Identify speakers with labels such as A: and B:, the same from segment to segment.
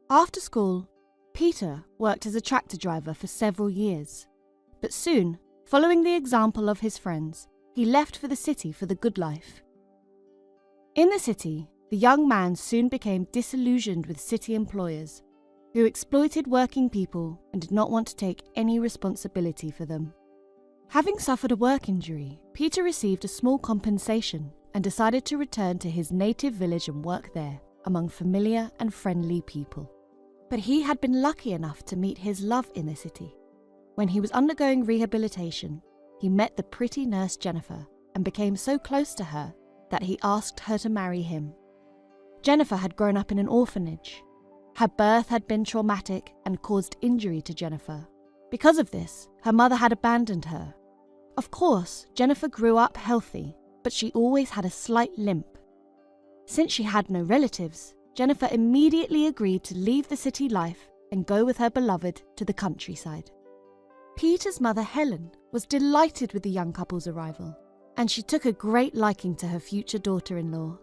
A: After school, Peter worked as a tractor driver for several years. But soon, following the example of his friends, he left for the city for the good life. In the city, the young man soon became disillusioned with city employers, who exploited working people and did not want to take any responsibility for them. Having suffered a work injury, Peter received a small compensation and decided to return to his native village and work there, among familiar and friendly people. But he had been lucky enough to meet his love in the city. When he was undergoing rehabilitation, he met the pretty nurse Jennifer and became so close to her that he asked her to marry him. Jennifer had grown up in an orphanage. Her birth had been traumatic and caused injury to Jennifer. Because of this, her mother had abandoned her. Of course, Jennifer grew up healthy, but she always had a slight limp. Since she had no relatives, Jennifer immediately agreed to leave the city life and go with her beloved to the countryside. Peter's mother, Helen, was delighted with the young couple's arrival, and she took a great liking to her future daughter-in-law.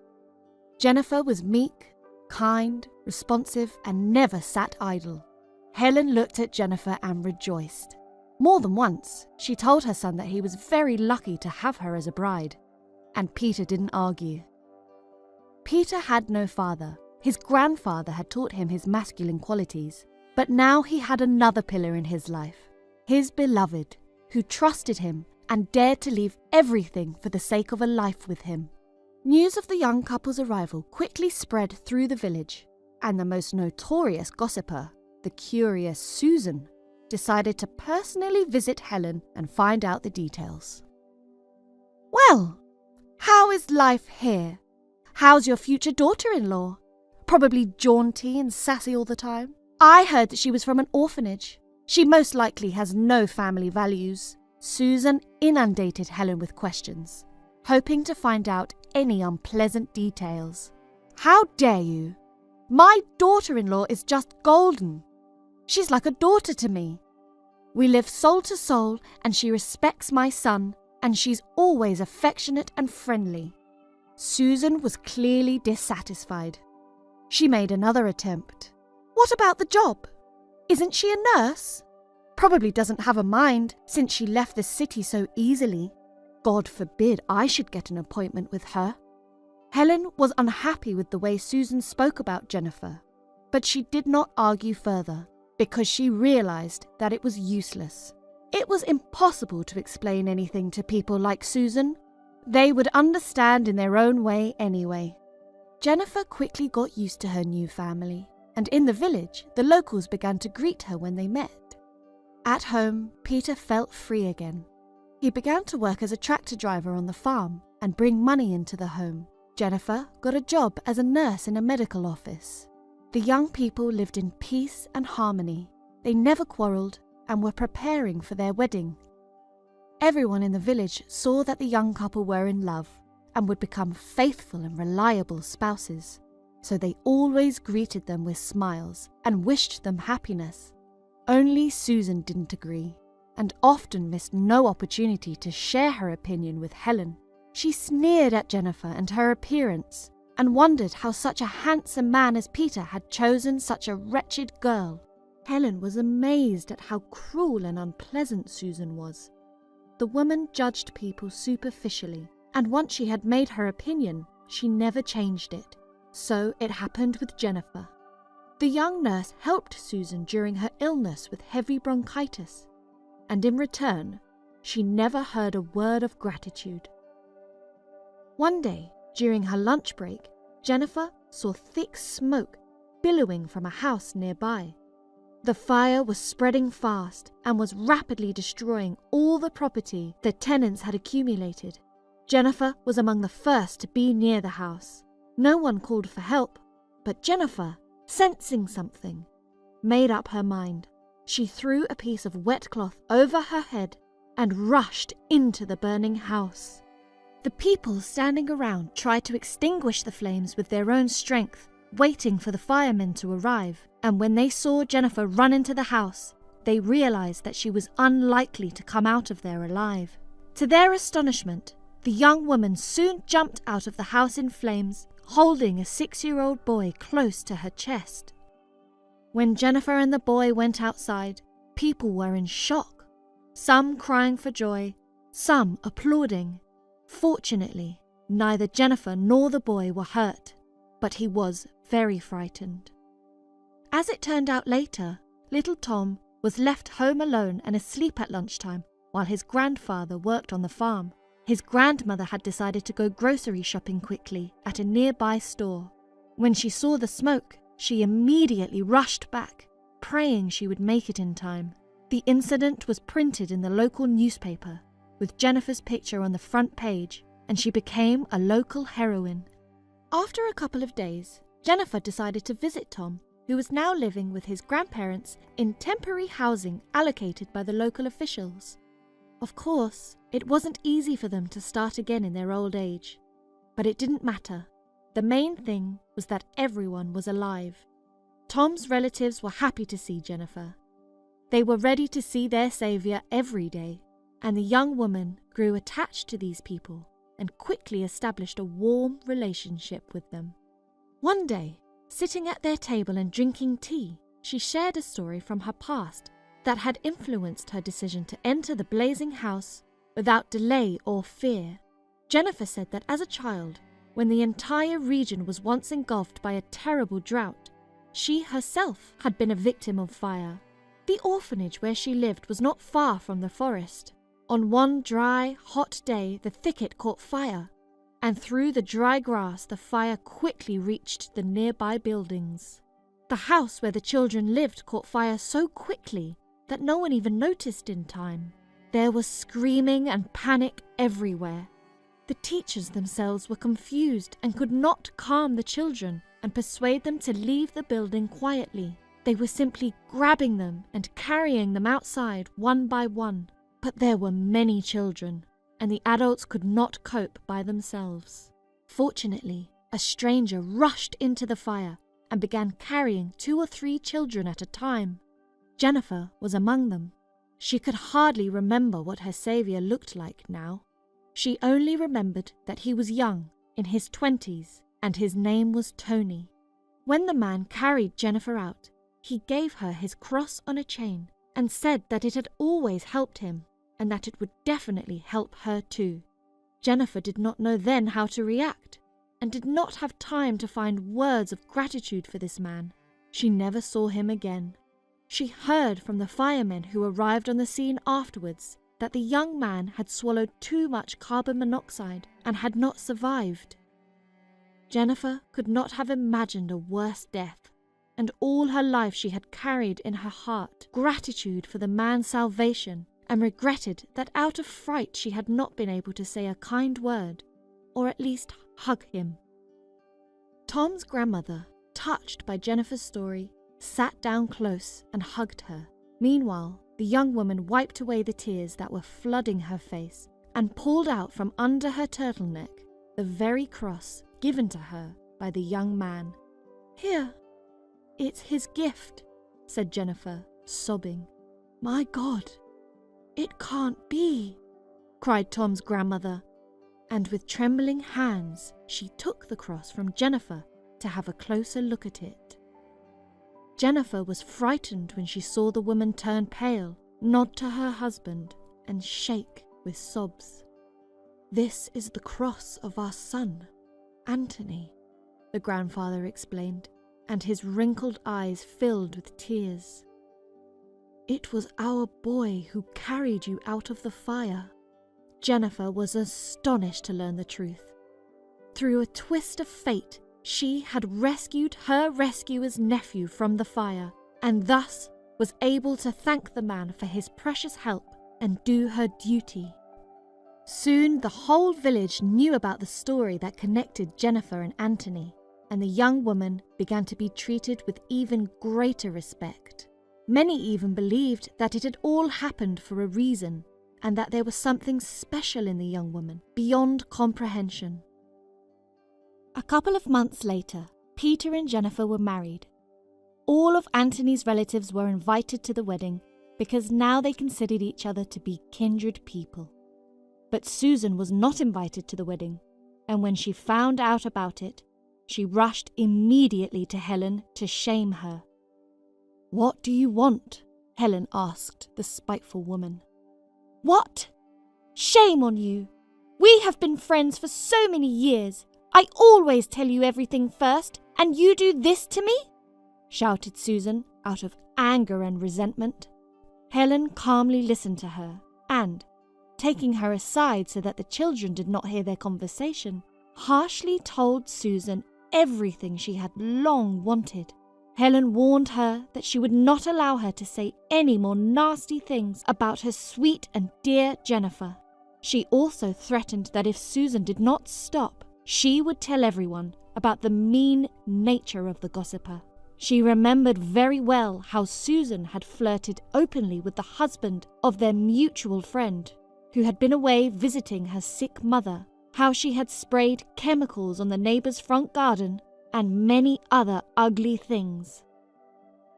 A: Jennifer was meek, kind, responsive, and never sat idle. Helen looked at Jennifer and rejoiced. More than once, she told her son that he was very lucky to have her as a bride, and Peter didn't argue. Peter had no father. His grandfather had taught him his masculine qualities, but now he had another pillar in his life, his beloved, who trusted him and dared to leave everything for the sake of a life with him. News of the young couple's arrival quickly spread through the village, and the most notorious gossiper, the curious Susan, decided to personally visit Helen and find out the details. "Well, how is life here? How's your future daughter-in-law? Probably jaunty and sassy all the time. I heard that she was from an orphanage. She most likely has no family values." Susan inundated Helen with questions, hoping to find out any unpleasant details. "How dare you? My daughter-in-law is just golden. She's like a daughter to me. We live soul to soul, and she respects my son, and she's always affectionate and friendly." Susan was clearly dissatisfied. She made another attempt. "What about the job? Isn't she a nurse? Probably doesn't have a mind since she left the city so easily. God forbid I should get an appointment with her." Helen was unhappy with the way Susan spoke about Jennifer, but she did not argue further because she realized that it was useless. It was impossible to explain anything to people like Susan. They would understand in their own way anyway. Jennifer quickly got used to her new family, and in the village, the locals began to greet her when they met. At home, Peter felt free again. He began to work as a tractor driver on the farm and bring money into the home. Jennifer got a job as a nurse in a medical office. The young people lived in peace and harmony. They never quarreled and were preparing for their wedding. Everyone in the village saw that the young couple were in love and would become faithful and reliable spouses, so they always greeted them with smiles and wished them happiness. Only Susan didn't agree, and often missed no opportunity to share her opinion with Helen. She sneered at Jennifer and her appearance, and wondered how such a handsome man as Peter had chosen such a wretched girl. Helen was amazed at how cruel and unpleasant Susan was. The woman judged people superficially, and once she had made her opinion, she never changed it. So it happened with Jennifer. The young nurse helped Susan during her illness with heavy bronchitis, and in return, she never heard a word of gratitude. One day, during her lunch break, Jennifer saw thick smoke billowing from a house nearby. The fire was spreading fast and was rapidly destroying all the property the tenants had accumulated. Jennifer was among the first to be near the house. No one called for help, but Jennifer, sensing something, made up her mind. She threw a piece of wet cloth over her head and rushed into the burning house. The people standing around tried to extinguish the flames with their own strength, waiting for the firemen to arrive, and when they saw Jennifer run into the house, they realized that she was unlikely to come out of there alive. To their astonishment, the young woman soon jumped out of the house in flames, holding a 6-year-old boy close to her chest. When Jennifer and the boy went outside, people were in shock, some crying for joy, some applauding. Fortunately, neither Jennifer nor the boy were hurt, but he was very frightened. As it turned out later, little Tom was left home alone and asleep at lunchtime while his grandfather worked on the farm. His grandmother had decided to go grocery shopping quickly at a nearby store. When she saw the smoke, she immediately rushed back, praying she would make it in time. The incident was printed in the local newspaper, with Jennifer's picture on the front page, and she became a local heroine. After a couple of days, Jennifer decided to visit Tom, who was now living with his grandparents in temporary housing allocated by the local officials. Of course, it wasn't easy for them to start again in their old age, but it didn't matter. The main thing was that everyone was alive. Tom's relatives were happy to see Jennifer. They were ready to see their saviour every day, and the young woman grew attached to these people and quickly established a warm relationship with them. One day, sitting at their table and drinking tea, she shared a story from her past that had influenced her decision to enter the blazing house without delay or fear. Jennifer said that as a child, when the entire region was once engulfed by a terrible drought, she herself had been a victim of fire. The orphanage where she lived was not far from the forest. On one dry, hot day, the thicket caught fire, and through the dry grass the fire quickly reached the nearby buildings. The house where the children lived caught fire so quickly that no one even noticed in time. There was screaming and panic everywhere. The teachers themselves were confused and could not calm the children and persuade them to leave the building quietly. They were simply grabbing them and carrying them outside one by one. But there were many children, and the adults could not cope by themselves. Fortunately, a stranger rushed into the fire and began carrying 2 or 3 children at a time. Jennifer was among them. She could hardly remember what her saviour looked like now. She only remembered that he was young, in his 20s, and his name was Tony. When the man carried Jennifer out, he gave her his cross on a chain and said that it had always helped him and that it would definitely help her too. Jennifer did not know then how to react and did not have time to find words of gratitude for this man. She never saw him again. She heard from the firemen who arrived on the scene afterwards that the young man had swallowed too much carbon monoxide and had not survived. Jennifer could not have imagined a worse death, and all her life she had carried in her heart gratitude for the man's salvation and regretted that out of fright she had not been able to say a kind word, or at least hug him. Tom's grandmother, touched by Jennifer's story, sat down close and hugged her. Meanwhile, the young woman wiped away the tears that were flooding her face and pulled out from under her turtleneck the very cross given to her by the young man. "Here, it's his gift," said Jennifer, sobbing. "My God, it can't be," cried Tom's grandmother, and with trembling hands she took the cross from Jennifer to have a closer look at it. Jennifer was frightened when she saw the woman turn pale, nod to her husband, and shake with sobs. "This is the cross of our son, Anthony," the grandfather explained, and his wrinkled eyes filled with tears. "It was our boy who carried you out of the fire." Jennifer was astonished to learn the truth. Through a twist of fate, she had rescued her rescuer's nephew from the fire, and thus was able to thank the man for his precious help and do her duty. Soon the whole village knew about the story that connected Jennifer and Anthony, and the young woman began to be treated with even greater respect. Many even believed that it had all happened for a reason, and that there was something special in the young woman beyond comprehension. A couple of months later, Peter and Jennifer were married. All of Anthony's relatives were invited to the wedding because now they considered each other to be kindred people. But Susan was not invited to the wedding, and when she found out about it, she rushed immediately to Helen to shame her. "What do you want?" Helen asked the spiteful woman. "What? Shame on you! We have been friends for so many years. I always tell you everything first, and you do this to me?" shouted Susan out of anger and resentment. Helen calmly listened to her and, taking her aside so that the children did not hear their conversation, harshly told Susan everything she had long wanted. Helen warned her that she would not allow her to say any more nasty things about her sweet and dear Jennifer. She also threatened that if Susan did not stop, she would tell everyone about the mean nature of the gossiper. She remembered very well how Susan had flirted openly with the husband of their mutual friend, who had been away visiting her sick mother, how she had sprayed chemicals on the neighbour's front garden, and many other ugly things.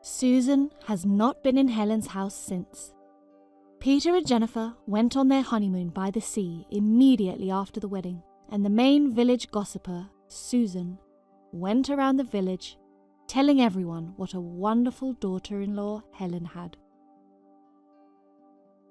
A: Susan has not been in Helen's house since. Peter and Jennifer went on their honeymoon by the sea immediately after the wedding, and the main village gossiper, Susan, went around the village telling everyone what a wonderful daughter-in-law Helen had.